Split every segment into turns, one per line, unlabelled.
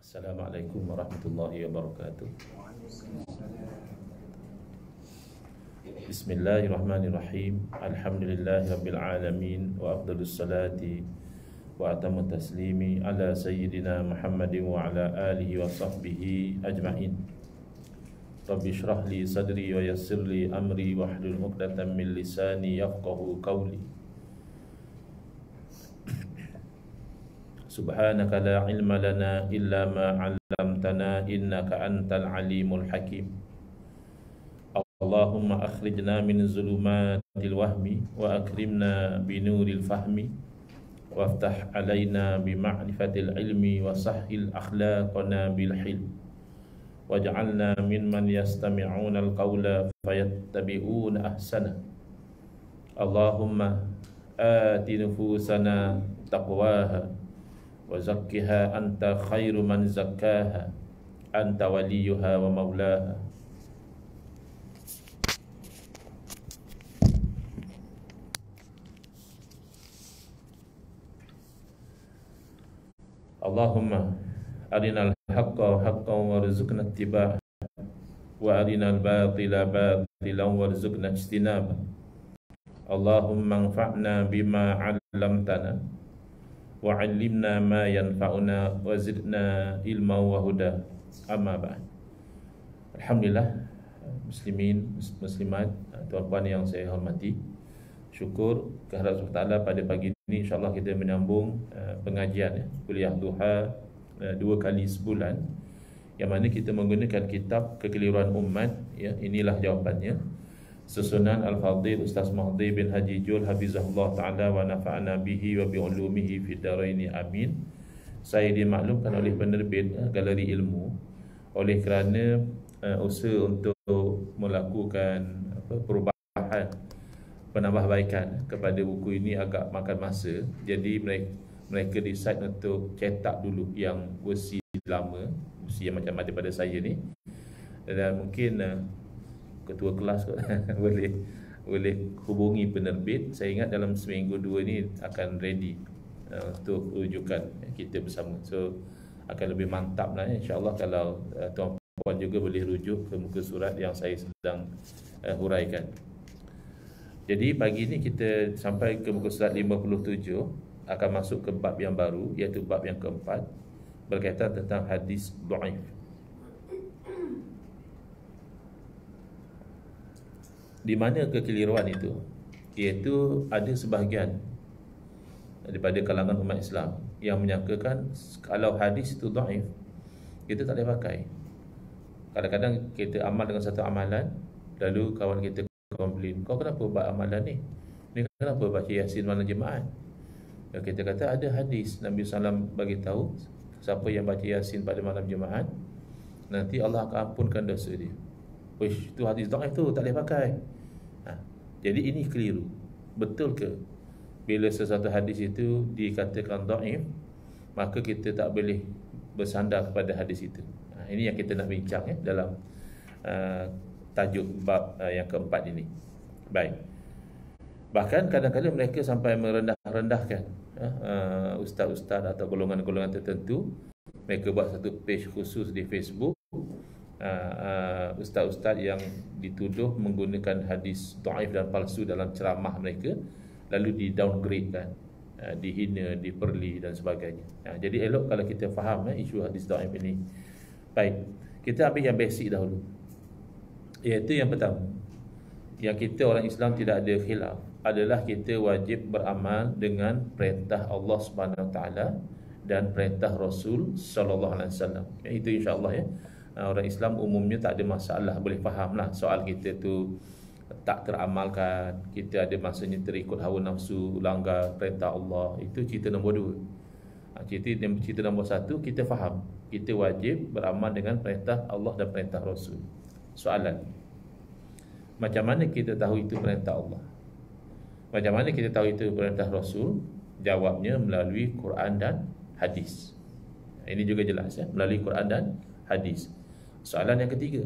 Assalamualaikum warahmatullahi wabarakatuh. Bismillahirrahmanirrahim. Alhamdulillahirabbil alamin wa afdhalus salati wa atamut taslimi ala sayyidina Muhammadin wa ala alihi wa sahbihi ajma'in. Rabbi shrah li sadri wa yassir li amri wahlul 'uqdatam min lisani yafqahu qawli. Subhanaka la ilma lana illa ma 'allamtana innaka antal alimul hakim. Allahumma akhrijna min zulumatil wahmi wa akrimna binuril fahmi waftah alaina bima'rifatil ilmi wa sahhil akhlaqana bil hilm waj'alna mimman yastami'una al-qawla fayattabi'una ahsana. Allahumma ati nufusana taqwaha wa zakkiha anta khairu man zakkaha anta waliyuha wa maulaha. Allahumma arinal haqqa haqqan warzuqna ittiba'ah wa arinal batila batilan warzuqna ijtinabah. Allahumma anfa'na bima 'allamtana wa 'allimna ma yanfa'una wa zidna ilma wa huda. Amma ba'd. Alhamdulillah, muslimin, muslimat, tuan-puan yang saya hormati, syukur kehadirat Allah pada pagi ini insya-Allah kita menyambung pengajian kuliah duha 2 kali sebulan, yang mana kita menggunakan kitab Kekeliruan Umat. Inilah jawapannya, susunan Al-Fadhil Ustaz Mahdi bin Haji Jul hafizahullah ta'ala wa nafa'ana bihi wa bi'ulumihi fid dharaini amin. Saya dimaklumkan oleh penerbit Galeri Ilmu oleh kerana usaha untuk melakukan perubahan, penambahbaikan kepada buku ini agak makan masa. Jadi mereka decide untuk cetak dulu yang versi lama, versi yang macam daripada saya ni, dan mungkin ketua kelas boleh hubungi penerbit. Saya ingat dalam seminggu 2 ni akan ready untuk rujukan kita bersama. So akan lebih mantap lah insya-Allah kalau tuan-puan juga boleh rujuk ke muka surat yang saya sedang huraikan. Jadi pagi ni kita sampai ke muka surat 57, akan masuk ke bab yang baru, iaitu bab yang keempat, berkaitan tentang hadis dhaif. Di mana kekeliruan itu? Iaitu ada sebahagian daripada kalangan umat Islam yang menyangkakan kalau hadis itu dhaif, kita tak boleh pakai. Kadang-kadang kita amal dengan satu amalan, lalu kawan kita komplain, kau kenapa buat amalan ni? Ni kenapa baca Yasin malam Jumaat? Kita kata ada hadis Nabi SAW bagi tahu, siapa yang baca Yasin pada malam Jumaat, nanti Allah akan ampunkan dosa dia. Wish, tu hadis dhaif tu, tak boleh pakai. Jadi ini keliru. Betul ke bila sesuatu hadis itu dikatakan dhaif, maka kita tak boleh bersandar kepada hadis itu? Ini yang kita nak bincang dalam tajuk bab yang keempat ini. Baik. Bahkan kadang-kadang mereka sampai merendah-rendahkan ustaz-ustaz atau golongan-golongan tertentu. Mereka buat satu page khusus di Facebook, ustaz-ustaz yang dituduh menggunakan hadis dhaif dan palsu dalam ceramah mereka, lalu di downgrade kan, dihina, diperli dan sebagainya. Jadi elok kalau kita faham isu hadis dhaif ini. Baik, kita ambil yang basic dahulu, iaitu yang pertama, yang kita orang Islam tidak ada khilaf, adalah kita wajib beramal dengan perintah Allah Subhanahu Wa Taala dan perintah Rasul Sallallahu Alaihi Wasallam. Itu insya-Allah orang Islam umumnya tak ada masalah, boleh fahamlah soal kita tu tak teramalkan, kita ada masanya terikut hawa nafsu, langgar perintah Allah. Itu cerita nombor 2. Cerita nombor 1, kita faham kita wajib beramal dengan perintah Allah dan perintah Rasul. Soalan, macam mana kita tahu itu perintah Allah? Macam mana kita tahu itu perintah Rasul? Jawabnya melalui Quran dan hadis. Ini juga jelas melalui Quran dan hadis. Soalan yang ketiga,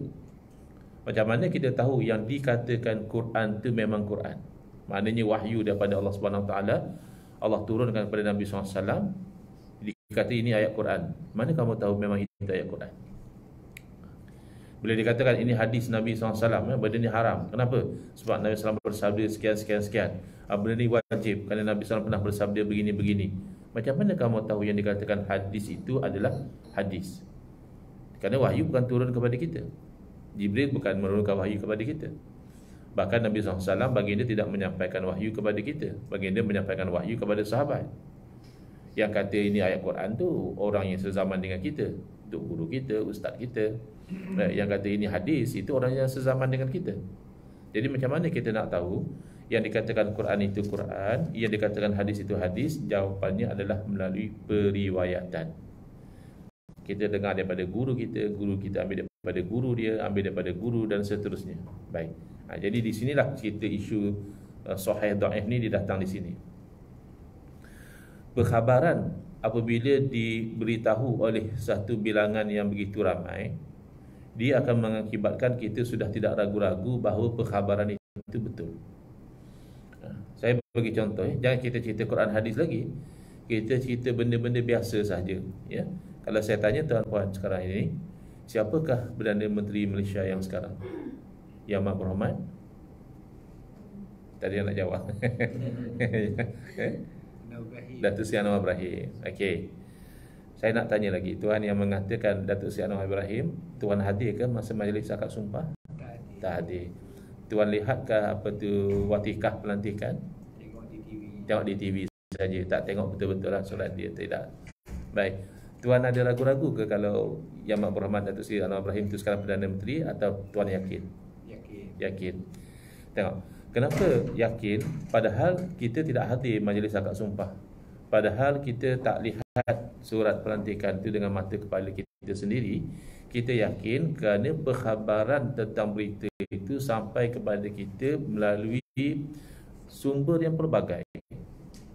macam mana kita tahu yang dikatakan Quran itu memang Quran? Maknanya wahyu daripada Allah Subhanahu Wa Taala, Allah turunkan kepada Nabi SAW, dikata ini ayat Quran. Mana kamu tahu memang itu ayat Quran? Bila dikatakan ini hadis Nabi SAW, benda ni haram. Kenapa? Sebab Nabi SAW bersabda sekian. Benda ni wajib kerana Nabi SAW pernah bersabda begini-begini. Macam mana kamu tahu yang dikatakan hadis itu adalah hadis? Kerana wahyu bukan turun kepada kita. Jibril bukan menurunkan wahyu kepada kita. Bahkan Nabi SAW baginda tidak menyampaikan wahyu kepada kita. Baginda menyampaikan wahyu kepada sahabat. Yang kata ini ayat Quran tu orang yang sezaman dengan kita, tok guru kita, ustaz kita. Yang kata ini hadis, itu orang yang sezaman dengan kita. Jadi macam mana kita nak tahu yang dikatakan Quran itu Quran, yang dikatakan hadis itu hadis? Jawapannya adalah melalui periwayatan. Kita dengar daripada guru kita ambil daripada guru dia, ambil daripada guru dan seterusnya. Baik. Jadi di sinilah cerita isu sahih dhaif ni didatang di sini. Perkhabaran apabila diberitahu oleh satu bilangan yang begitu ramai, dia akan mengakibatkan kita sudah tidak ragu-ragu bahawa perkhabaran itu betul. Saya bagi contoh, jangan kita cerita Quran hadis lagi. Kita cerita benda-benda biasa saja, ya. Kalau saya tanya tuan-puan sekarang ini, siapakah Perdana Menteri Malaysia yang sekarang? Yang Mak Berhormat? Tadi yang nak jawab. Datuk Seri Anwar Ibrahim. Okey. Saya nak tanya lagi, tuan yang mengatakan Datuk Seri Anwar Ibrahim, tuan hadir ke masa majlis akad sumpah? Tak hadir. Tuan lihatkah apa tu watikah pelantikan? Tengok di TV saja, tak tengok betul-betul lah solat dia, tidak. Baik. Tuan ada ragu-ragu ke kalau Yang Mak Berhormat Datuk Seri Anwar Ibrahim itu sekarang Perdana Menteri, atau tuan yakin? Yakin. Tengok, kenapa yakin padahal kita tidak hadir majlis akad sumpah? Padahal kita tak lihat surat pelantikan itu dengan mata kepala kita sendiri. Kita yakin kerana perkhabaran tentang berita itu sampai kepada kita melalui sumber yang pelbagai.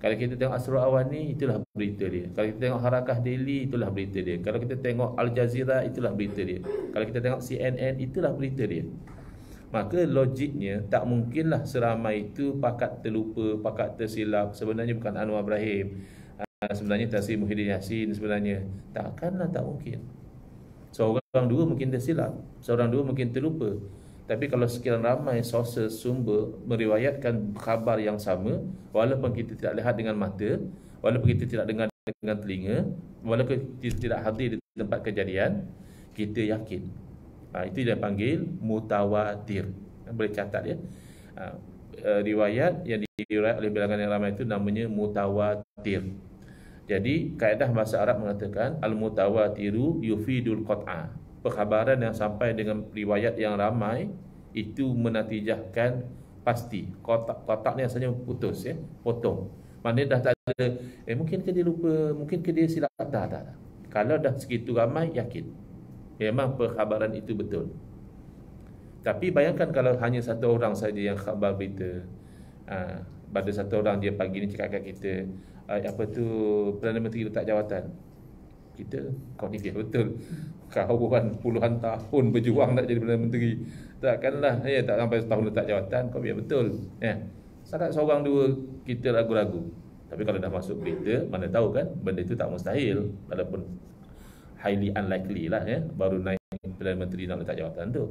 Kalau kita tengok Asrul Awani, itulah berita dia. Kalau kita tengok Harakah Daily, itulah berita dia. Kalau kita tengok Al Jazeera, itulah berita dia. Kalau kita tengok CNN, itulah berita dia. Maka logiknya tak mungkinlah seramai itu pakat terlupa, pakat tersilap. Sebenarnya bukan Anwar Ibrahim, sebenarnya Tan Sri Muhyiddin Yassin sebenarnya. Takkanlah, tak mungkin. Seorang dua mungkin tersilap, seorang dua mungkin terlupa. Tapi kalau sekian ramai sources sumber meriwayatkan khabar yang sama, walaupun kita tidak lihat dengan mata, walaupun kita tidak dengar dengan telinga, walaupun kita tidak hadir di tempat kejadian, kita yakin. Itu dia panggil mutawatir. Boleh catat ya. Riwayat yang diriwayat oleh bilangan yang ramai itu namanya mutawatir. Jadi kaedah bahasa Arab mengatakan al-mutawatiru yufidul qat'a. Perkhabaran yang sampai dengan riwayat yang ramai itu menatijahkan pasti. Kotak ni asalnya putus ya, potong. Maknanya dah tak ada mungkin ke dia lupa, mungkin ke dia silap, tak. Kalau dah segitu ramai, yakin memang perkhabaran itu betul. Tapi bayangkan kalau hanya satu orang saja yang khabar berita. Pada satu orang dia pagi ni cakap kat kita, apa tu Perdana Menteri letak jawatan. Kita, kau ni dia betul. Kau kan puluhan tahun berjuang nak jadi Perdana Menteri. Takkanlah tak sampai setahun letak jawatan, kau biar betul. Sangat seorang dua kita ragu-ragu. Tapi kalau dah masuk berita, mana tahu kan benda itu tak mustahil, walaupun highly unlikely lah ya, baru naik Perdana Menteri nak letak jawatan tu.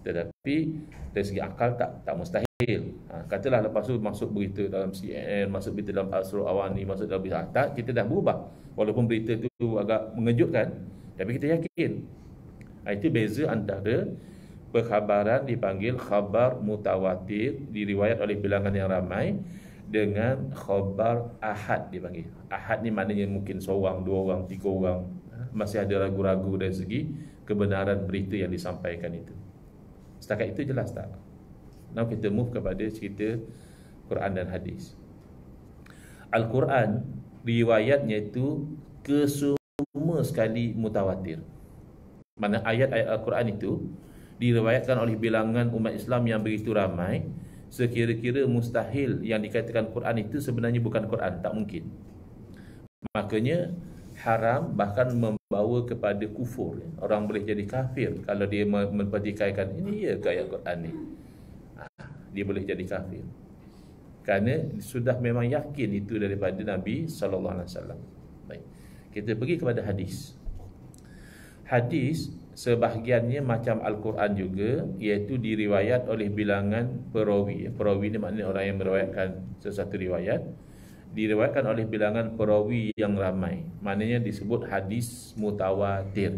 Tetapi dari segi akal tak mustahil. Katalah lepas tu masuk berita dalam CNN, masuk berita dalam Asrul Awani, masuk dalam berita, tak, kita dah berubah. Walaupun berita tu agak mengejutkan, tapi kita yakin. Itu beza antara perkhabaran dipanggil khabar mutawatir, diriwayat oleh bilangan yang ramai, dengan khabar ahad dipanggil. Ahad ni maknanya mungkin seorang, dua orang, tiga orang. Masih ada ragu-ragu dari segi kebenaran berita yang disampaikan itu. Setakat itu jelas tak? Now kita move kepada cerita Quran dan hadis. Al-Quran riwayatnya itu kesemua sekali mutawatir. Mana ayat-ayat Al-Quran itu diriwayatkan oleh bilangan umat Islam yang begitu ramai, sekira-kira mustahil yang dikatakan Quran itu sebenarnya bukan Quran, tak mungkin. Makanya haram, bahkan membawa kepada kufur. Orang boleh jadi kafir kalau dia mempertikaikan ini ya ke ayat Quran ni. Dia boleh jadi kafir kerana sudah memang yakin itu daripada Nabi SAW. Baik, Kita pergi kepada hadis. Hadis sebahagiannya macam Al-Quran juga, iaitu diriwayat oleh bilangan perawi. Perawi ni maknanya orang yang meriwayatkan sesuatu riwayat, diriwayatkan oleh bilangan perawi yang ramai. Maknanya disebut hadis mutawatir.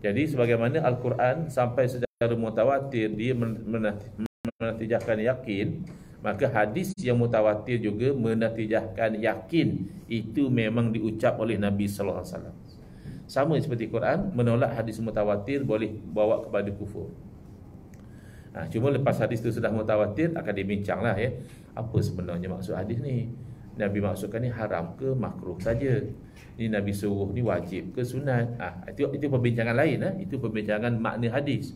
Jadi sebagaimana Al-Quran sampai secara mutawatir dia menatijahkan yakin, maka hadis yang mutawatir juga menatijahkan yakin itu memang diucap oleh Nabi sallallahu alaihi wasallam. Sama seperti Quran, menolak hadis mutawatir boleh bawa kepada kufur. Cuma lepas hadis itu sudah mutawatir, akan dibincanglah ya, apa sebenarnya maksud hadis ni. Nabi maksudkan ni haram ke makruh saja? Ni Nabi suruh ni wajib ke sunat? Itu perbincangan lain. Itu perbincangan makna hadis.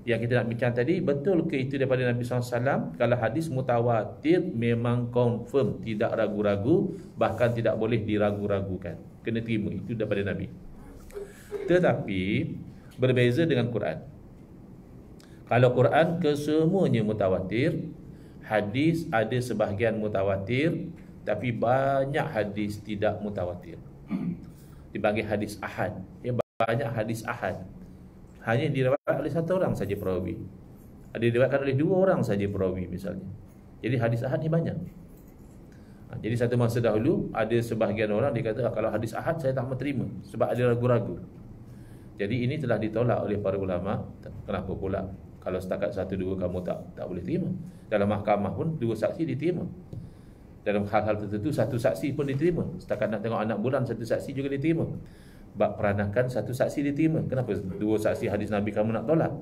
Yang kita nak bincang tadi, betul ke itu daripada Nabi SAW? Kalau hadis mutawatir memang confirm, tidak ragu-ragu, bahkan tidak boleh diragu-ragukan. Kena terima, itu daripada Nabi. Tetapi berbeza dengan Quran. Kalau Quran kesemuanya mutawatir, hadis ada sebahagian mutawatir, tapi banyak hadis tidak mutawatir. Dipanggil hadis ahad. Banyak hadis ahad hanya diriwayatkan oleh satu orang saja perawi. Ada diriwayatkan oleh dua orang saja perawi misalnya. Jadi hadis ahad ni banyak. Jadi satu masa dahulu ada sebahagian orang dia kata, kalau hadis ahad saya tak menerima sebab ada ragu-ragu. Jadi ini telah ditolak oleh para ulama. Kenapa pula? Kalau setakat satu dua kamu tak boleh terima. Dalam mahkamah pun dua saksi diterima. Dalam hal-hal tertentu satu saksi pun diterima. Setakat nak tengok anak bulan satu saksi juga diterima. Bab peranakan satu saksi diterima. Kenapa dua saksi hadis Nabi kamu nak tolak?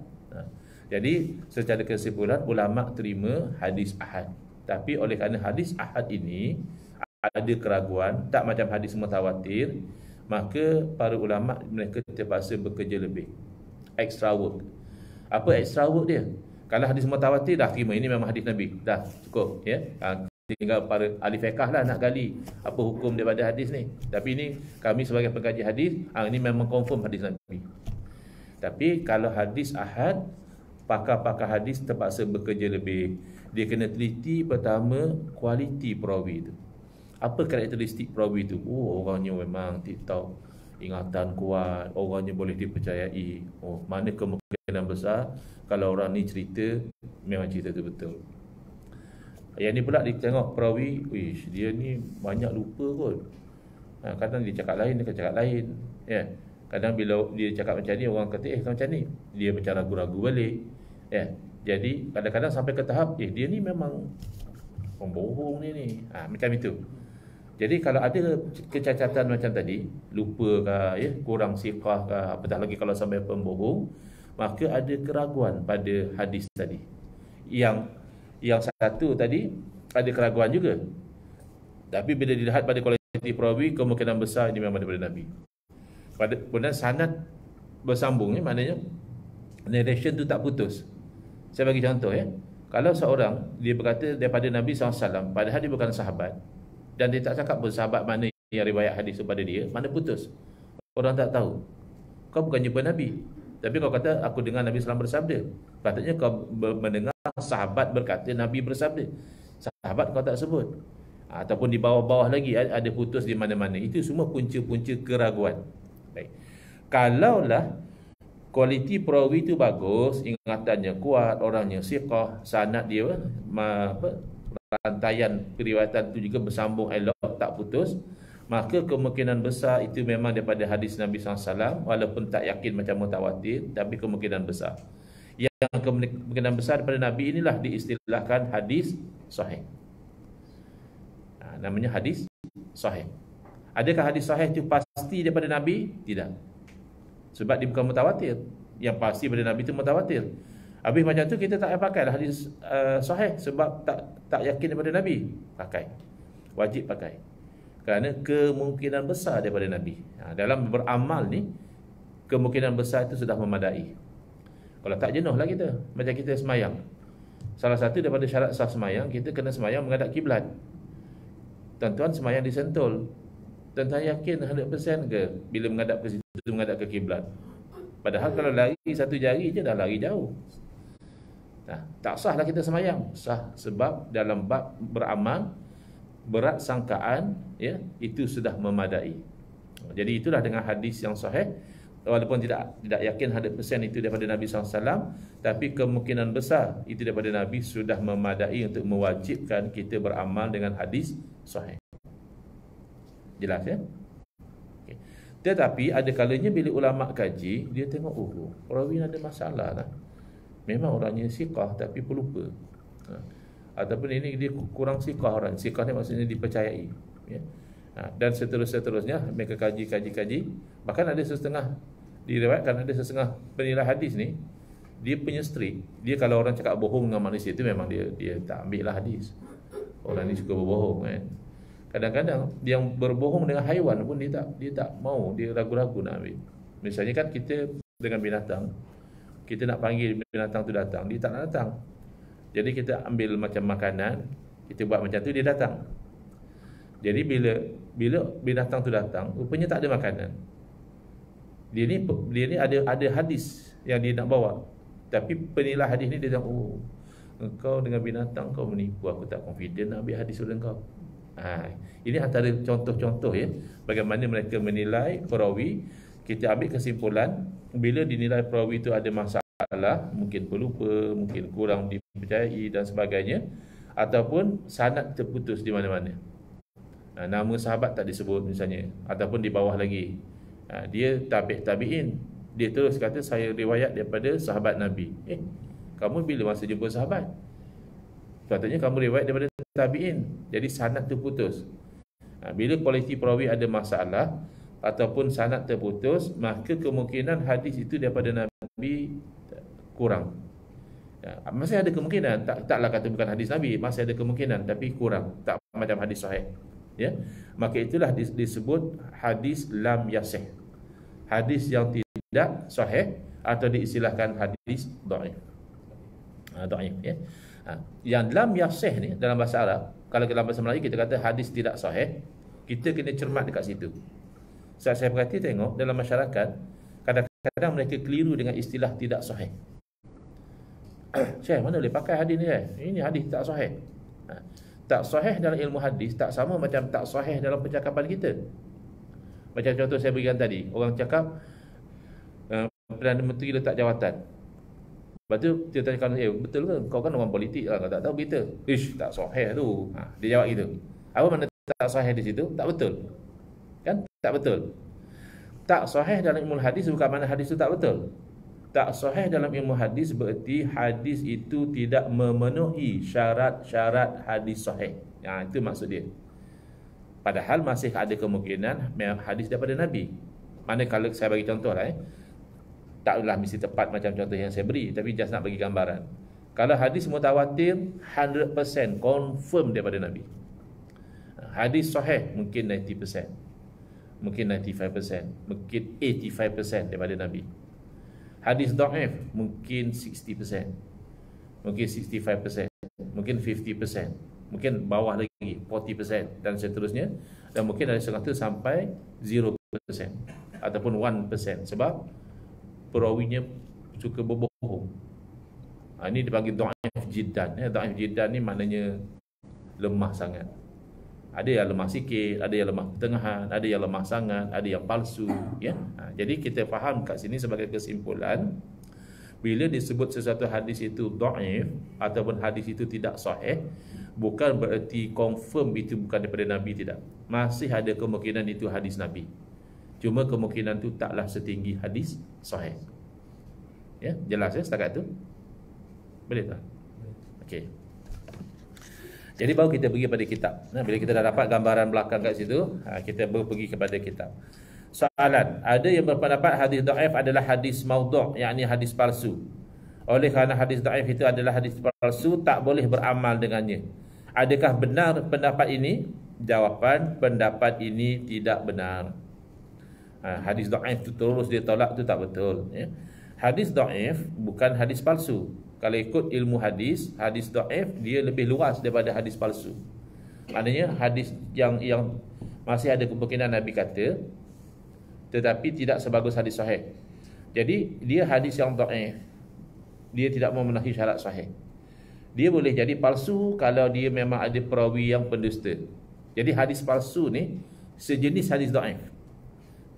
Jadi secara kesimpulan ulama terima hadis ahad. Tapi oleh kerana hadis ahad ini ada keraguan, tak macam hadis mutawatir, maka para ulama mereka terpaksa bekerja lebih, extra work. Apa extra work dia? Kalau hadis mutawatir dah terima ini memang hadis Nabi, dah cukup ya. Tinggal para ahli fiqh lah nak gali apa hukum daripada hadis ni. Tapi ini kami sebagai pengkaji hadis, ini memang confirm hadis Nabi. Tapi kalau hadis ahad, pakar-pakar hadis terpaksa bekerja lebih. Dia kena teliti pertama kualiti perawi itu. Apa karakteristik perawi itu? Orangnya memang TikTok, ingatan kuat, orangnya boleh dipercayai. Mana kemungkinan besar kalau orang ni cerita memang cerita itu betul. Yang ni pula ditengok perawi, dia ni banyak lupa kot. Kadang dia cakap lain, dia cakap lain. Ya. Kadang bila dia cakap macam ni, orang kata macam ni, dia macam ragu-ragu balik. Ya. Jadi kadang-kadang sampai ke tahap dia ni memang pembohong ni. Macam itu. Jadi kalau ada kecacatan macam tadi, lupa ke ya, kurang siqah ke, apatah lagi kalau sampai pembohong, maka ada keraguan pada hadis tadi. Yang satu tadi ada keraguan juga. Tapi bila dilihat pada kualiti perawi, kemungkinan besar ini memang daripada Nabi. Kemudian sanad bersambung ni, maknanya narration tu tak putus. Saya bagi contoh ya. Kalau seorang dia berkata daripada Nabi SAW, padahal dia bukan sahabat, dan dia tak cakap pun sahabat mana yang riwayat hadis kepada dia, mana putus. Orang tak tahu. Kau bukan jumpa Nabi, tapi kau kata aku dengar Nabi SAW bersabda. Patutnya kau mendengar sahabat berkata Nabi bersabda. Sahabat kau tak sebut. Ataupun di bawah-bawah lagi ada putus di mana-mana. Itu semua punca-punca keraguan. Baik. Kalaulah kualiti perawi itu bagus, ingatannya kuat, orangnya siqah, sanad dia rantaian periwayatan itu juga bersambung elok, tak putus, maka kemungkinan besar itu memang daripada hadis Nabi SAW, walaupun tak yakin macam mutawatir, tapi kemungkinan besar. Yang kemungkinan besar daripada Nabi inilah diistilahkan hadis sahih. Namanya hadis sahih. Adakah hadis sahih itu pasti daripada Nabi? Tidak. Sebab dia bukan mutawatir. Yang pasti daripada Nabi itu mutawatir. Habis macam tu kita tak payah pakai hadis sahih sebab tak yakin daripada Nabi. Pakai. Wajib pakai. Kerana kemungkinan besar daripada Nabi. Dalam beramal ni, kemungkinan besar itu sudah memadai. Kalau tak jenuhlah kita. Macam kita semayang. Salah satu daripada syarat sah semayang, kita kena semayang menghadap kiblat. Tuan-tuan semayang di Sentul, tuan-tuan yakin 100% ke bila menghadap ke situ, menghadap ke kiblat? Padahal kalau lari satu jari je dah lari jauh. Tak sahlah kita semayang. Sah sebab dalam bab beramal, berat sangkaan, ya, itu sudah memadai. Jadi itulah dengan hadis yang sahih, walaupun tidak yakin 100% itu daripada Nabi SAW, tapi kemungkinan besar itu daripada Nabi sudah memadai untuk mewajibkan kita beramal dengan hadis sahih. Jelas, ya? Okay. Tetapi ada kalanya bila ulama kaji, dia tengok, oh, perawi ada masalah lah. Memang orangnya siqah tapi pelupa. Ataupun ini dia kurang siqah orang. Siqah ni maksudnya dipercayai, ya? Dan seterusnya mereka kaji. Bahkan ada setengah diriwayatkan, ada setengah penilai hadis ni dia penyestrik. Dia kalau orang cakap bohong dengan manusia itu memang dia tak ambil lah hadis. Orang ni suka berbohong, kan. Kadang-kadang yang berbohong dengan haiwan pun dia tak mau, dia ragu-ragu nak ambil. Misalnya kan kita dengan binatang, kita nak panggil binatang tu datang, dia tak nak datang. Jadi kita ambil macam makanan, kita buat macam tu, dia datang. Jadi bila binatang tu datang, rupanya tak ada makanan. Dia ni ada hadis yang dia nak bawa. Tapi penilai hadis ni dia cakap, oh, engkau dengan binatang kau menipu, aku tak confident nak ambil hadis oleh kau. Ini antara contoh-contoh, ya, bagaimana mereka menilai perawi. Kita ambil kesimpulan, bila dinilai perawi itu ada masalah, mungkin pelupa, mungkin kurang dipercayai dan sebagainya, ataupun sanad terputus di mana-mana. Nama sahabat tak disebut misalnya, ataupun di bawah lagi, dia tabi'in, dia terus kata saya riwayat daripada sahabat Nabi. Kamu bila masa jumpa sahabat? Katanya kamu riwayat daripada tabi'in, jadi sanad terputus. Bila kualiti perawi ada masalah ataupun sanad terputus, maka kemungkinan hadis itu daripada Nabi kurang. Masih ada kemungkinan, taklah kata bukan hadis Nabi, masih ada kemungkinan, tapi kurang, tak macam hadis sahih, ya. Maka itulah disebut hadis lam yasih, hadis yang tidak sahih, atau diistilahkan hadis dhaif. Dhaif, ya. Yang lam yasih ni dalam bahasa Arab, kalau dalam bahasa Melayu kita kata hadis tidak sahih, kita kena cermat dekat situ. Saya perhati tengok dalam masyarakat, kadang-kadang mereka keliru dengan istilah tidak sahih. Syekh, mana boleh pakai hadis ni? Ini hadis tak sahih. Tak sahih dalam ilmu hadis tak sama macam tak sahih dalam percakapan kita. Macam contoh saya berikan tadi, orang cakap Perdana Menteri letak jawatan. Lepas tu dia tanya, betul ke? Kau kan orang politik lah, kau tak tahu berita. Tak sahih tu. Dia jawab gitu. Apa mana tak sahih di situ? Tak betul. Kan? Tak betul. Tak sahih dalam ilmu hadis bukan mana hadis itu tak betul. Tak sahih dalam ilmu hadis berarti hadis itu tidak memenuhi syarat-syarat hadis sahih. Itu maksud dia. Padahal masih ada kemungkinan hadis daripada Nabi. Mana kalau saya bagi contoh lah, taklah mesti tepat macam contoh yang saya beri, tapi just nak bagi gambaran. Kalau hadis mutawatir 100% confirm daripada Nabi. Hadis sahih mungkin 90%, mungkin 95%, mungkin 85% daripada Nabi. Hadis dhaif mungkin 60%, mungkin 65%, mungkin 50%, mungkin bawah lagi 40% dan seterusnya, dan mungkin ada setengah sampai 0% ataupun 1%, sebab perawinya suka berbohong. Ini dipanggil dhaif jiddan. Dhaif jiddan ni maknanya lemah sangat. Ada yang lemah sikit, ada yang lemah pertengahan, ada yang lemah sangat, ada yang palsu, ya. Jadi kita faham kat sini sebagai kesimpulan, bila disebut sesuatu hadis itu dhaif ataupun hadis itu tidak sahih, bukan bererti confirm itu bukan daripada Nabi, tidak. Masih ada kemungkinan itu hadis Nabi. Cuma kemungkinan itu taklah setinggi hadis sahih. Ya, jelas ya setakat tu? Boleh tak? Okey. Jadi baru kita pergi pada kitab. Bila kita dah dapat gambaran belakang kat situ, kita baru pergi kepada kitab. Soalan, ada yang berpendapat hadis dhaif adalah hadis maudhu', yakni hadis palsu. Oleh kerana hadis dhaif itu adalah hadis palsu, tak boleh beramal dengannya. Adakah benar pendapat ini? Jawapan, pendapat ini tidak benar. Hadis dhaif itu terus dia tolak, itu tak betul, ya. Hadis dhaif bukan hadis palsu. Kalau ikut ilmu hadis, hadis dhaif dia lebih luas daripada hadis palsu. Maknanya hadis yang masih ada kemungkinan Nabi kata, tetapi tidak sebagus hadis sahih. Jadi dia hadis yang dhaif, dia tidak memenuhi syarat sahih. Dia boleh jadi palsu kalau dia memang ada perawi yang pendusta. Jadi hadis palsu ni sejenis hadis dhaif.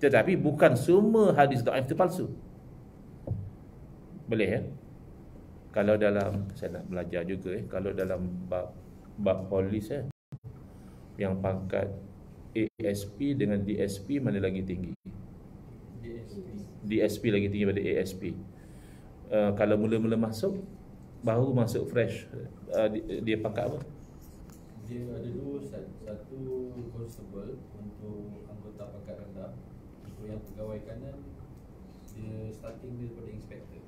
Tetapi bukan semua hadis dhaif itu palsu. Boleh ya? Kalau dalam, saya nak belajar juga kalau dalam bab polis yang pangkat ASP dengan DSP mana lagi tinggi? DSP lagi tinggi daripada ASP. Kalau mula-mula masuk, baru masuk fresh, dia pangkat apa?
Dia ada dua, satu constable untuk anggota pangkat rendah. Untuk yang pegawai kanan, dia starting daripada inspector.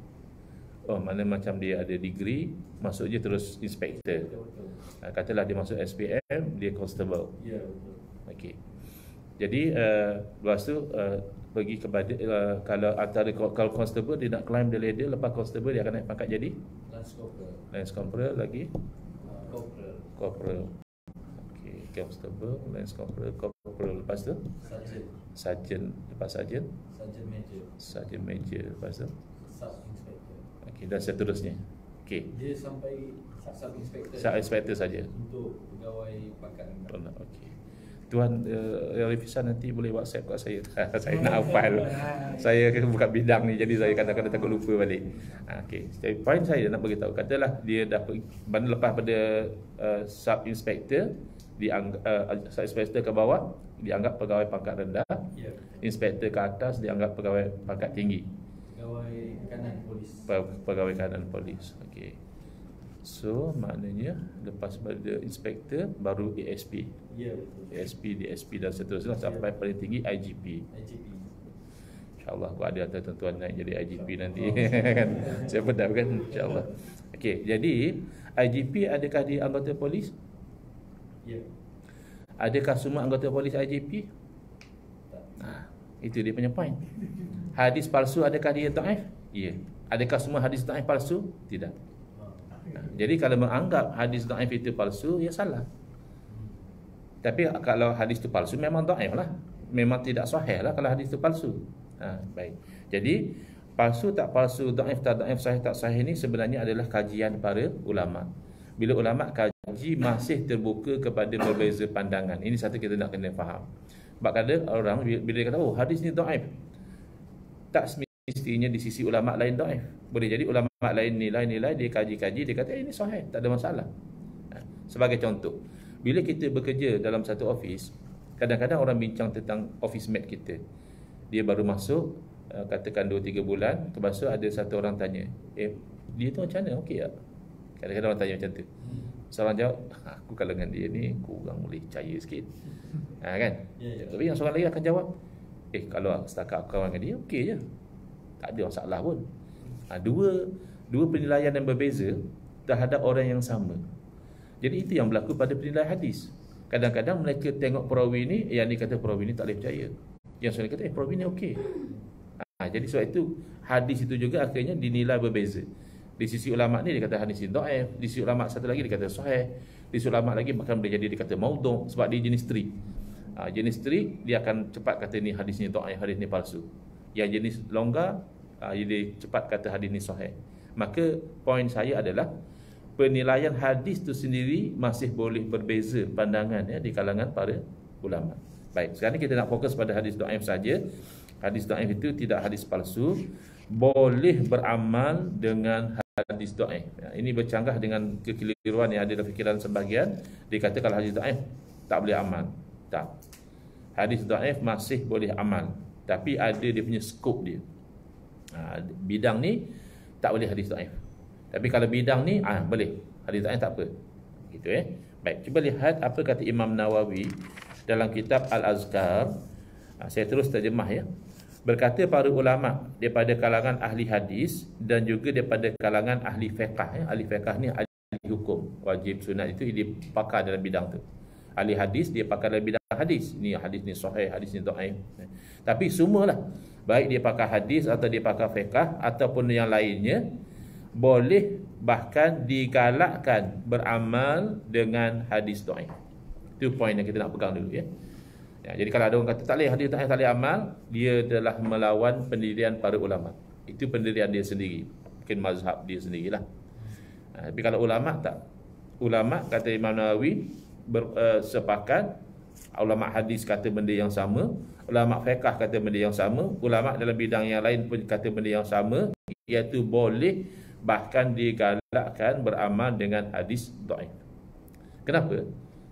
Oh, mana macam dia ada degree, masuk je terus inspector.
Betul.
Katalah dia masuk SPM, dia constable.
Ya, betul.
Okey. Jadi lepas tu pergi kepada kalau antara kalau constable dia nak climb the ladder, lepas constable dia akan naik pangkat jadi lance corporal lagi corporal. Okey, constable, lance corporal, lepas tu sergeant, lepas sergeant major, lepas tu
sub inspector.
Okey, dan seterusnya. Okey.
Dia sampai sub inspector.
Sub inspector saja.
Untuk pegawai pangkat rendah.
Okey. Tuan Rifisan nanti boleh WhatsApp kat saya. Saya nak hafal. Saya bukan bidang ni, jadi saya kadang-kadang takut lupa balik. Okey. Jadi point saya nak beritahu, katalah dia dah lepas pada sub inspector, sub inspector ke bawah dianggap pegawai pangkat rendah.
Ya.
Inspektor ke atas dianggap pegawai pangkat tinggi.
Pegawai kanan polis.
Pegawai kanan polis. Okey. So maknanya lepas pada inspektor baru ASP.
Ya, betul.
ASP, DSP dan seterusnya sampai paling tinggi IGP. InsyaAllah aku ada tuan-tuan naik jadi IGP nanti. Kan? Saya pedam kan, insyaAllah. Okey, jadi IGP adakah di anggota polis?
Ya.
Adakah semua anggota polis IGP? Itu dia punya point. Hadis palsu adakah dia dhaif? Ya. Adakah semua hadis dhaif palsu? Tidak. Jadi kalau menganggap hadis dhaif itu palsu, ya salah. Tapi kalau hadis itu palsu, memang dhaif lah. Memang tidak sahih lah kalau hadis itu palsu. Baik. Jadi palsu tak palsu, dhaif tak dhaif, sahih tak sahih ni sebenarnya adalah kajian para ulama. Bila ulama kaji masih terbuka kepada berbeza pandangan. Ini satu kita nak kena faham. Sebab kadang orang bila dia kata, oh hadis ni dhaif, tak semestinya di sisi ulama lain dhaif. Boleh jadi ulama lain nilai-nilai, dia kaji-kaji, dia kata ini sahih, tak ada masalah. Sebagai contoh, bila kita bekerja dalam satu office, kadang-kadang orang bincang tentang office mate kita. Dia baru masuk, katakan 2-3 bulan, lepas tu ada satu orang tanya, dia tu macam mana, okey tak? Kadang-kadang orang tanya macam tu. Seorang jawab, aku kalau dengan dia ni kurang boleh percaya sikit. Kan? Tapi yang seorang lagi akan jawab, kalau setakat aku kawan dengan dia, okey je, tak ada masalah pun. Dua penilaian yang berbeza terhadap orang yang sama. Jadi itu yang berlaku pada penilaian hadis. Kadang-kadang mereka tengok perawi ni, yang ni kata perawi ni tak boleh percaya, yang seorang kata perawi ni okey. Jadi sebab itu hadis itu juga akhirnya dinilai berbeza. Di sisi ulama ni dia kata hadis ini dhaif, di sisi ulama satu lagi dia kata sahih, di sisi ulama lagi bahkan boleh jadi dia kata maudhu' sebab dia jenis trik. Jenis trik dia akan cepat kata ni hadis ni dhaif, hadis ni palsu. Yang jenis longgar dia cepat kata hadis ni sahih. Maka poin saya adalah penilaian hadis itu sendiri masih boleh berbeza pandangan di kalangan para ulama. Baik, sekarang kita nak fokus pada hadis dhaif saja. Hadis dhaif itu tidak hadis palsu, boleh beramal dengan hadis dhaif. Ini bercanggah dengan kekeliruan yang ada dalam fikiran sebahagian. Dikata kalau hadis dhaif tak boleh amal. Tak. Hadis dhaif masih boleh amal, tapi ada dia punya skop dia. Bidang ni tak boleh hadis dhaif. Tapi kalau bidang ni boleh. Hadis dhaif tak apa. Gitu Baik, cuba lihat apa kata Imam Nawawi dalam kitab Al-Azkar. Saya terus terjemah ya. Berkata para ulama daripada kalangan ahli hadis dan juga daripada kalangan ahli fiqh. Ahli fiqh ni ahli hukum, wajib sunat itu dia pakar dalam bidang tu. Ahli hadis dia pakar dalam bidang hadis. Ni hadis ni sahih, hadis ni dhaif. Tapi semualah, baik dia pakar hadis atau dia pakar fiqh ataupun yang lainnya, boleh bahkan digalakkan beramal dengan hadis dhaif. Itu poin yang kita nak pegang dulu ya. Jadi kalau ada orang kata tak boleh hadis dhaif, tak boleh amal, dia adalah melawan pendirian para ulama. Itu pendirian dia sendiri, mungkin mazhab dia sendirilah. Tapi kalau ulama tak. Ulama kata Imam Nawawi sepakat Ulama hadis kata benda yang sama, ulama fiqh kata benda yang sama, ulama dalam bidang yang lain pun kata benda yang sama, iaitu boleh bahkan digalakkan beramal dengan hadis dhaif. Kenapa?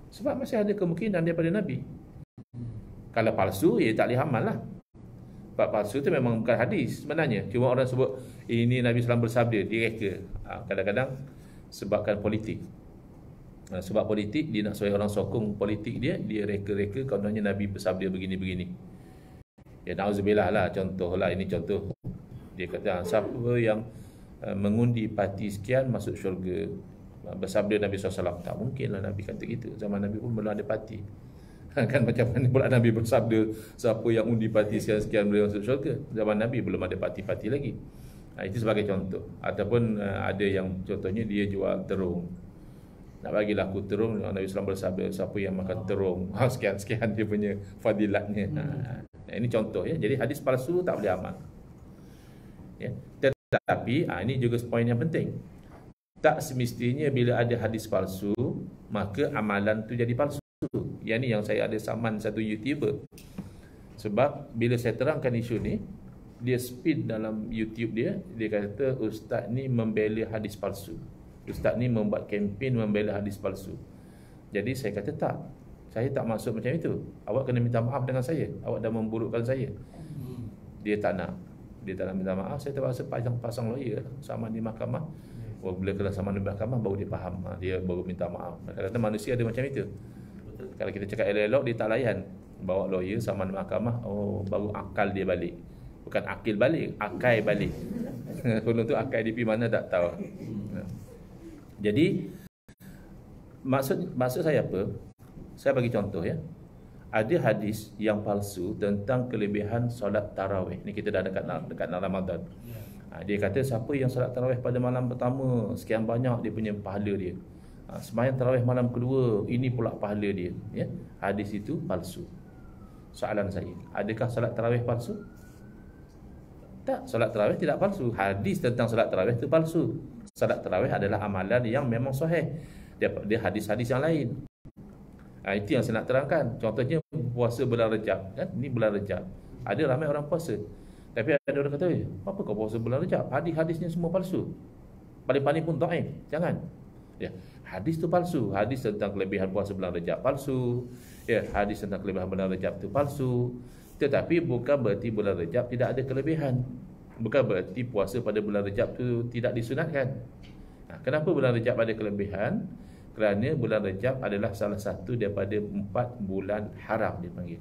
Sebab masih ada kemungkinan daripada Nabi. Kalau palsu, ya tak boleh amal lah. Sebab palsu tu memang bukan hadis sebenarnya. Cuma orang sebut ini Nabi SAW bersabda, direka. Kadang-kadang sebabkan politik. Sebab politik, dia nak supaya orang sokong politik dia reka-reka kononnya Nabi bersabda begini-begini. Ya na'udzubillah lah, contoh lah, ini contoh. Dia kata, siapa yang mengundi parti sekian masuk syurga, bersabda Nabi SAW. Tak mungkin lah Nabi kata gitu. Zaman Nabi pun belum ada parti. Kan macam mana pula Nabi bersabda, siapa yang undi parti sekian-sekian boleh masuk syurga. Zaman Nabi belum ada parti-parti lagi. Itu sebagai contoh. Ataupun ada yang contohnya dia jual terung. Nak bagi laku terung, Nabi SAW bersabda, siapa yang makan terung, sekian-sekian dia punya fadilatnya. Ini contoh ya. Jadi hadis palsu tak boleh amal. Ya. Tetapi ini juga poin yang penting. Tak semestinya bila ada hadis palsu, maka amalan tu jadi palsu. Yang ni yang saya ada saman satu YouTuber. Sebab bila saya terangkan isu ni, dia speed dalam YouTube dia kata ustaz ni membela hadis palsu. Ustaz ni membuat kempen membela hadis palsu. Jadi saya kata tak. Saya tak maksud macam itu. Awak kena minta maaf dengan saya. Awak dah memburukkan saya. Dia tak nak. Dia tak nak minta maaf. Saya terpaksa pasang lawyer sama di mahkamah. Bila kena sama di mahkamah baru dia faham. Dia baru minta maaf. Kadang-kadang manusia ada macam itu. Kalau kita cakap elok-elok dia tak layan. Bawa lawyer sama di mahkamah, baru akal dia balik. Bukan akil balik, akai balik. Sebelum tu akai dia pergi mana tak tahu. Jadi maksud saya apa? Saya bagi contoh ya. Ada hadis yang palsu tentang kelebihan solat tarawih. Ni kita dah dekat Ramadan. Dia kata siapa yang solat tarawih pada malam pertama, sekian banyak dia punya pahala dia. Sembahyang tarawih malam kedua, ini pula pahala dia. Ya? Hadis itu palsu. Soalan saya, adakah solat tarawih palsu? Tak, solat tarawih tidak palsu. Hadis tentang solat tarawih itu palsu. Solat tarawih adalah amalan yang memang sahih. Dia hadis-hadis yang lain. Itu yang saya nak terangkan. Contohnya puasa bulan Rejab, kan? Ini bulan Rejab. Ada ramai orang puasa. Tapi ada orang kata, apa kau puasa bulan Rejab? Hadis-hadisnya semua palsu. Paling-paling pun dhaif. Jangan. Ya, hadis tu palsu. Hadis tentang kelebihan puasa bulan Rejab palsu. Ya, hadis tentang kelebihan bulan Rejab tu palsu. Tetapi bukan berarti bulan Rejab tidak ada kelebihan. Bukan berarti puasa pada bulan Rejab tu tidak disunatkan. Kenapa bulan Rejab ada kelebihan? Kerana bulan Rejab adalah salah satu daripada 4 bulan haram dipanggil.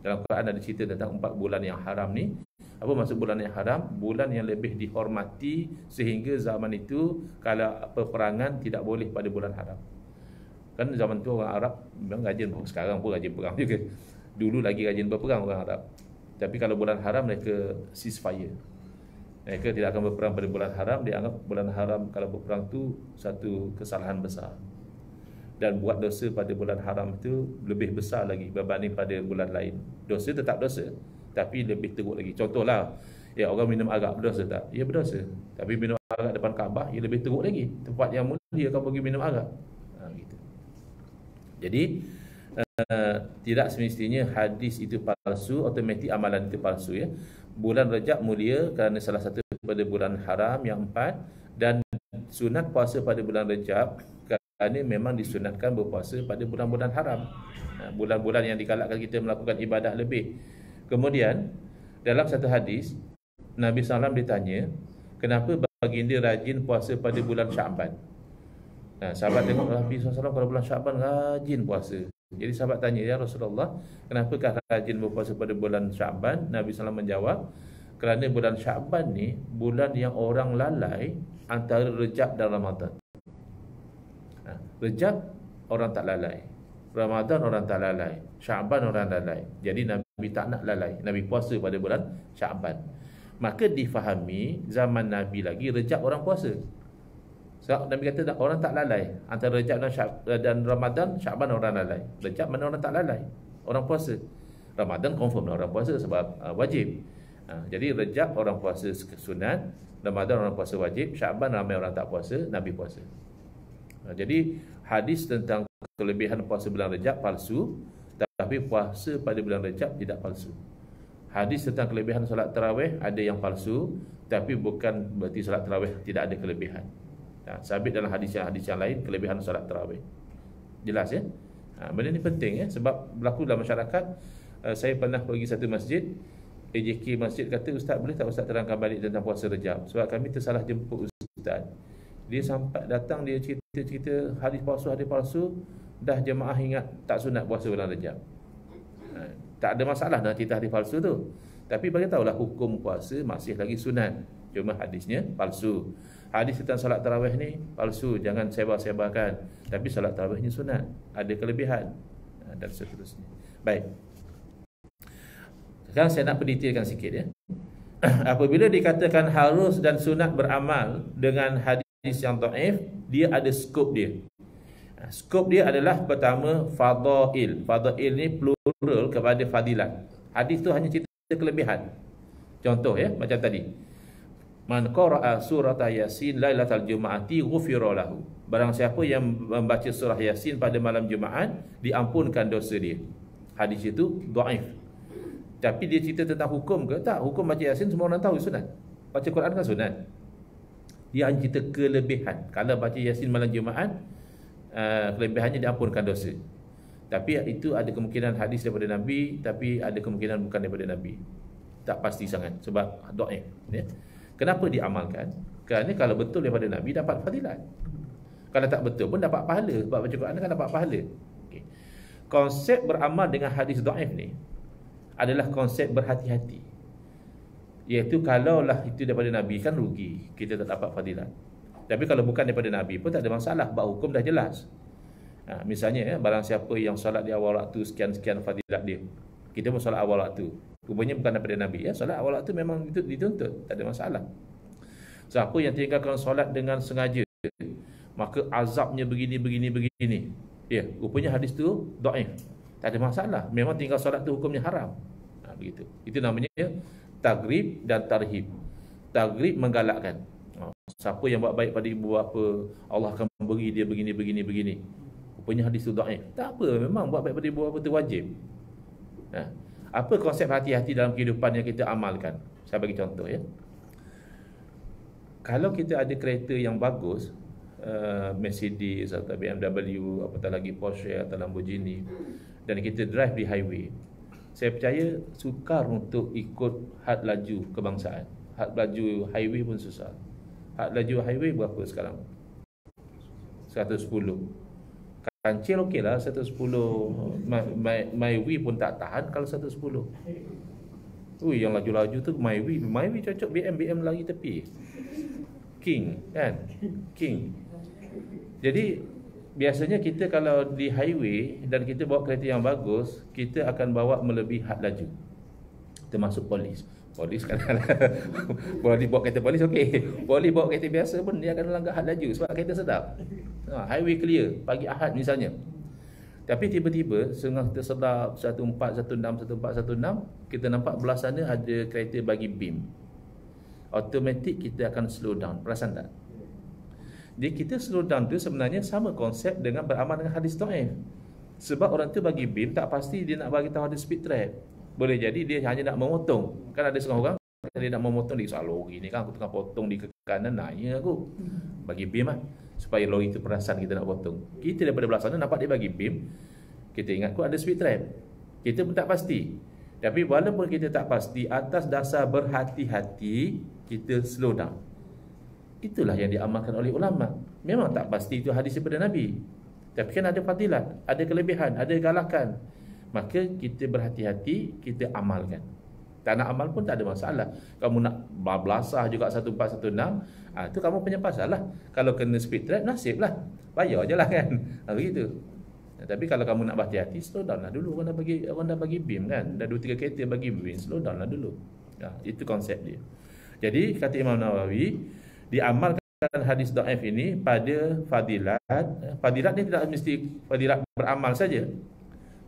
Dalam Quran ada cerita tentang 4 bulan yang haram ni. Apa maksud bulan yang haram? Bulan yang lebih dihormati sehingga zaman itu kalau peperangan tidak boleh pada bulan haram. Kan zaman tu orang Arab memang rajin, sekarang pun rajin perang juga. Dulu lagi rajin berperang orang Arab. Tapi kalau bulan haram mereka ceasefire. Mereka tidak akan berperang pada bulan haram. Dia anggap bulan haram kalau berperang tu satu kesalahan besar. Dan buat dosa pada bulan haram itu lebih besar lagi berbanding pada bulan lain. Dosa tetap dosa, tapi lebih teruk lagi. Contohlah, ya orang minum arak berdosa tak? Ya berdosa. Tapi minum arak depan Kaabah, ia lebih teruk lagi. Tempat yang mulia kau pergi minum arak. Gitu. Jadi tidak semestinya hadis itu palsu, automatik amalan itu palsu ya. Bulan Rejab mulia kerana salah satu pada bulan haram yang 4, dan sunat puasa pada bulan Rejab kerana memang disunatkan berpuasa pada bulan-bulan haram. Bulan-bulan yang digalakkan kita melakukan ibadah lebih. Kemudian dalam satu hadis Nabi SAW ditanya, kenapa baginda rajin puasa pada bulan Syaban? Sahabat tengok Nabi SAW pada bulan Syaban rajin puasa. Jadi sahabat tanya, ya Rasulullah, kenapakah rajin berpuasa pada bulan Syaban? Nabi SAW menjawab, kerana bulan Syaban ni bulan yang orang lalai antara Rejab dan Ramadan. Rejab orang tak lalai, Ramadan orang tak lalai, Syaban orang lalai. Jadi Nabi tak nak lalai, Nabi puasa pada bulan Syaban. Maka difahami zaman Nabi lagi Rejab orang puasa. Sebab Nabi kata orang tak lalai antara Rejab dan Ramadan, Syaban orang lalai. Rejab mana orang tak lalai, orang puasa. Ramadan confirm orang puasa sebab wajib. Jadi Rejab orang puasa sunat, Ramadan orang puasa wajib, Syaban ramai orang tak puasa, Nabi puasa. Jadi hadis tentang kelebihan puasa bulan Rejab palsu, Tapi puasa pada bulan Rejab tidak palsu. Hadis tentang kelebihan solat tarawih ada yang palsu, tapi bukan berarti solat tarawih tidak ada kelebihan. Sabit dalam hadis yang lain kelebihan solat tarawih. Jelas ya? Benda ni penting ya, sebab berlaku dalam masyarakat. Saya pernah pergi satu masjid, AJK masjid kata, "Ustaz, boleh tak Ustaz terangkan balik tentang puasa Rejab? Sebab kami tersalah jemput Ustaz." Dia sampai datang, dia cerita hadis palsu, dah jemaah ingat tak sunat puasa bulan Rejab. Tak ada masalah dengan cerita hadis palsu tu, tapi bagi tahulah hukum puasa masih lagi sunat, cuma hadisnya palsu. Hadis tentang solat tarawih ni palsu, jangan sebar-sebarkan, tapi solat tarawihnya sunat, ada kelebihan, dan seterusnya. Baik, sekarang saya nak pendetailkan sikit ya. Apabila dikatakan harus dan sunat beramal dengan hadis yang dhaif, dia ada skop dia. Skop dia adalah pertama fadail. Fadail ni plural kepada fadilat. Hadis tu hanya cerita kelebihan. Contoh ya, macam tadi. Man qara'a surah Yasin lailatal Jum'ati ghufira lahu. Barang siapa yang membaca surah Yasin pada malam Jumaat, diampunkan dosa dia. Hadis itu dhaif. Tapi dia cerita tentang hukum ke? Tak, hukum baca Yasin semua orang tahu sunat. Baca Quran kan sunat. Dia hanya cerita kelebihan. Kalau baca Yasin malam Jumaat, kelebihannya diampunkan dosa. Tapi itu ada kemungkinan hadis daripada Nabi, tapi ada kemungkinan bukan daripada Nabi. Tak pasti sangat sebab dhaif ya. Kenapa diamalkan? Kerana kalau betul daripada Nabi dapat fadilat. Kalau tak betul pun dapat pahala. Sebab baca Quran kan dapat pahala. Okay. Konsep beramal dengan hadis dhaif ni adalah konsep berhati-hati. Iaitu kalaulah itu daripada Nabi kan rugi, kita tak dapat fadilat. Tapi kalau bukan daripada Nabi pun tak ada masalah, sebab hukum dah jelas. Misalnya ya, barang siapa yang solat di awal waktu sekian-sekian fadilat dia. Kita pun solat awal waktu. Rupanya bukan daripada Nabi ya, solat awal waktu memang itu dituntut, tak ada masalah. Siapa yang tinggalkan solat dengan sengaja, maka azabnya begini. Ya, rupanya hadis tu dhaif. Tak ada masalah. Memang tinggal solat tu hukumnya haram. Begitu. Itu namanya tagrib dan tarhib. Tagrib menggalakkan. Siapa yang buat baik pada ibu bapa, Allah akan beri dia begini. Rupanya hadis tu dhaif. Tak apa, memang buat baik pada ibu bapa tu wajib. Apa konsep hati-hati dalam kehidupan yang kita amalkan? Saya bagi contoh ya. Kalau kita ada kereta yang bagus, Mercedes atau BMW, apatah lagi Porsche atau Lamborghini, dan kita drive di highway, saya percaya sukar untuk ikut had laju kebangsaan. Had laju highway pun susah. Had laju highway berapa sekarang? 110. Kancil okey lah 110. MyWay pun tak tahan kalau 110. Ui, yang laju-laju tu MyWay cocok BM lagi tepi. King kan? King. Jadi biasanya kita kalau di highway dan kita bawa kereta yang bagus, kita akan bawa melebihi had laju. Termasuk polis kan boleh bawa kereta polis okey. Boleh bawa kereta biasa pun dia akan langgar had laju sebab kereta sedap. Highway clear pagi Ahad misalnya. Tapi tiba-tiba setengah tersedap 1416 kita nampak belah sana ada kereta bagi beam. Automatik kita akan slow down. Perasan tak? Jadi kita slow down tu sebenarnya sama konsep dengan beramal dengan hadis dhaif. Sebab orang tu bagi beam tak pasti dia nak bagi tahu ada speed trap. Boleh jadi dia hanya nak memotong. Kan ada setengah orang dia nak memotong di lori ni kan, aku tengah potong di kanan, naik aku bagi beam lah supaya lori tu perasan kita nak potong. Kita daripada belah sana nampak dia bagi beam, kita ingat ada speed trap. Kita pun tak pasti. Tapi walaupun kita tak pasti, atas dasar berhati-hati kita slow down. Itulah yang diamalkan oleh ulama. Memang tak pasti itu hadis daripada Nabi, tapi kan ada fadilat, ada kelebihan, ada galakan. Maka kita berhati-hati, kita amalkan. Tak nak amal pun tak ada masalah. Kamu nak bablasah juga 1416, itu kamu punya pasal lah. Kalau kena speed trap, nasib lah, bayar je lah kan. Begitu. Tapi kalau kamu nak berhati-hati, slow down lah dulu. Orang dah bagi beam kan, dah 2-3 kereta bagi beam, slow down lah dulu. Itu konsep dia. Jadi kata Imam Nawawi, diamalkan hadis dhaif ini pada fadilat. Fadilat ni tidak mesti fadilat beramal saja.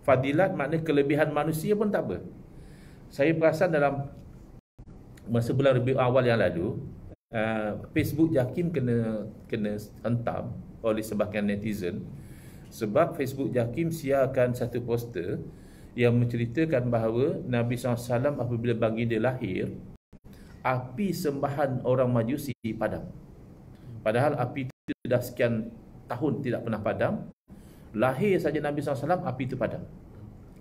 Fadilat makna kelebihan manusia pun tak apa. Saya perasan dalam masa bulan Rabiul Awal yang lalu, Facebook JAKIM kena hentam oleh sebahagian netizen sebab Facebook JAKIM siarkan satu poster yang menceritakan bahawa Nabi SAW apabila baginda lahir, api sembahan orang Majusi padam. Padahal api itu dah sekian tahun tidak pernah padam. Lahir saja Nabi SAW, api itu padam.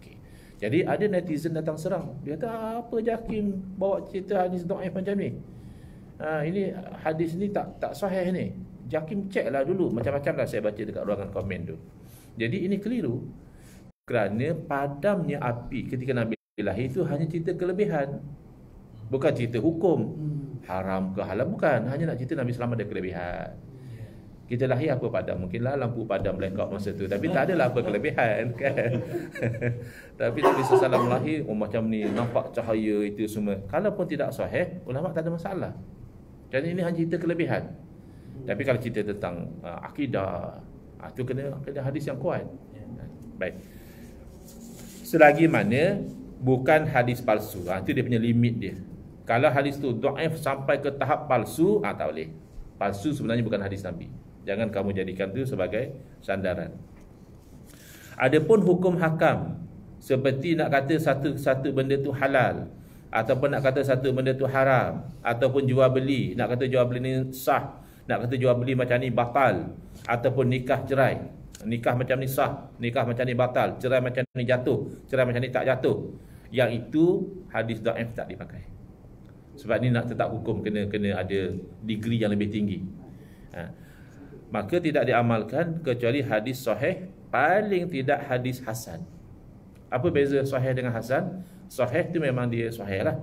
Okay. Jadi ada netizen datang serang. Dia kata, apa Jakim bawa cerita hadis dhaif macam ni? Ini hadis ni tak sahih ni. Jakim cek lah dulu. Macam-macam lah saya baca dekat ruangan komen tu. Jadi ini keliru. Kerana padamnya api ketika Nabi lahir itu hanya cerita kelebihan. Bukan cerita hukum. Haram ke halal, bukan. Hanya nak cerita Nabi SAW ada kelebihan. Kita lahir apa padam? Mungkinlah lampu padam blackout masa tu. Tapi tak adalah apa kelebihan kan. Tapi Nabi SAW lahir macam ni, nampak cahaya itu semua. Kalaupun tidak sahih, ulama tak ada masalah. Jadi ini hanya cerita kelebihan. Tapi kalau cerita tentang akidah, itu kena hadis yang kuat. Baik. Selagi mana bukan hadis palsu. Itu dia punya limit dia. Kalau hadis tu dhaif sampai ke tahap palsu, tak boleh. Palsu sebenarnya bukan hadis Nabi. Jangan kamu jadikan itu sebagai sandaran. Adapun hukum hakam, seperti nak kata satu benda tu halal, ataupun nak kata satu benda tu haram, ataupun jual beli, nak kata jual beli ni sah, nak kata jual beli macam ni batal, ataupun nikah cerai, nikah macam ni sah, nikah macam ni batal, cerai macam ni jatuh, cerai macam ni tak jatuh. Yang itu hadis dhaif tak dipakai. Sebab ni nak tetap hukum kena ada degree yang lebih tinggi. Maka tidak diamalkan kecuali hadis sahih, paling tidak hadis hasan. Apa beza sahih dengan hasan? Sahih tu memang dia sahih lah.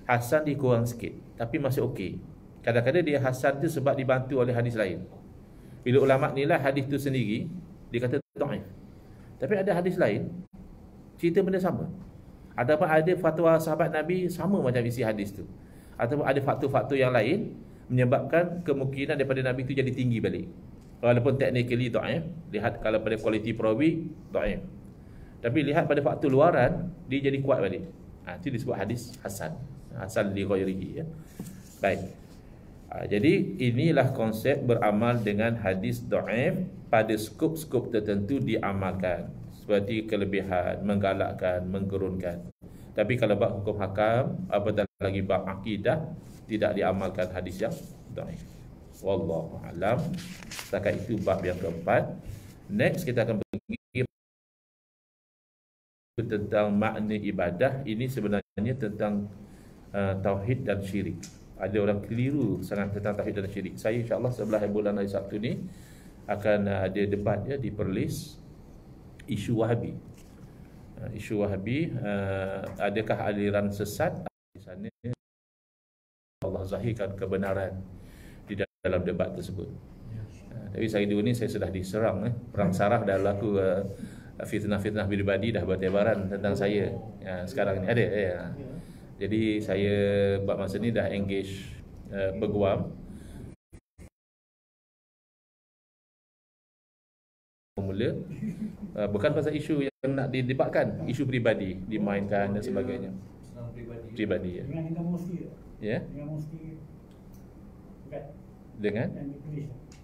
Hasan dia kurang sikit, tapi masih okey. Kadang-kadang dia hasan tu sebab dibantu oleh hadis lain. Bila ulama nilai hadis tu sendiri, dia kata dhaif. Tapi ada hadis lain cerita benda sama. Ataupun ada fatwa sahabat Nabi sama macam isi hadis tu. Ataupun ada faktor-faktor yang lain menyebabkan kemungkinan daripada Nabi itu jadi tinggi balik. Walaupun technically dhaif, lihat kalau pada kualiti perawi dhaif. Tapi lihat pada faktor luaran, dia jadi kuat balik. Itu disebut hadis hasan. Hasan li ghairihi ya. Baik. Jadi inilah konsep beramal dengan hadis dhaif pada skop-skop tertentu diamalkan. Seperti kelebihan, menggalakkan, menggerunkan. Tapi kalau bab hukum hakam, apatah lagi bab akidah, tidak diamalkan hadis yang dhaif. Wallahu alam. Setakat itu bab yang keempat. Next kita akan pergi tentang makna ibadah. Ini sebenarnya tentang tauhid dan syirik. Ada orang keliru sangat tentang tauhid dan syirik. Saya insya-Allah sebelah bulan hari Sabtu ni akan ada debat ya di Perlis isu Wahabi. Isu Wahabi, adakah aliran sesat di sana? Allah zahirkan kebenaran di dalam debat tersebut. Tapi saya dulu ni saya sudah diserang perang sarah dah berlaku, fitnah-fitnah pribadi dah bertebaran tentang saya. Sekarang ni ada Jadi saya buat masa ni dah engage berguam mula bukan pasal isu yang nak didebatkan, isu peribadi dimainkan dan sebagainya. Pribadi ya.
Dengan Musti.
Ya.
Dengan Musti. Bukan.
Dengan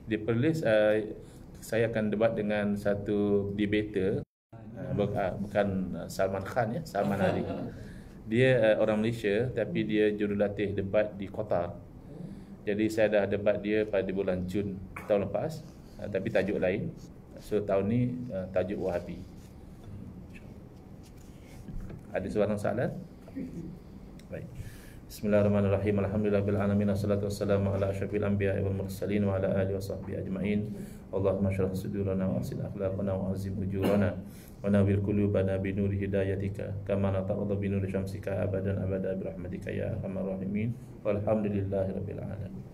di Perlis saya akan debat dengan satu debater bukan Salman Khan ya, Salman Ali. Dia orang Malaysia tapi dia jurulatih debat di Qatar. Jadi saya dah debat dia pada bulan Jun tahun lepas, tapi tajuk lain. So tahun ni tajuk Wahabi. Ada soalan? Baik. Bismillahirrahmanirrahim. Alhamdulillahirabbil alamin. Wassalatu wassalamu ala asyrafil anbiya'i wal mursalin wa ala alihi washabbihi ajmain. Allahumma shrah sudurana wa asil akhlaqana wa azim ujurana wa nawwir qulubana bi nuri hidayatika kama nata'adhu bi nuri syamsika abadan abada bi rahmatika ya arhamar rahimin. Walhamdulillahirabbil alamin.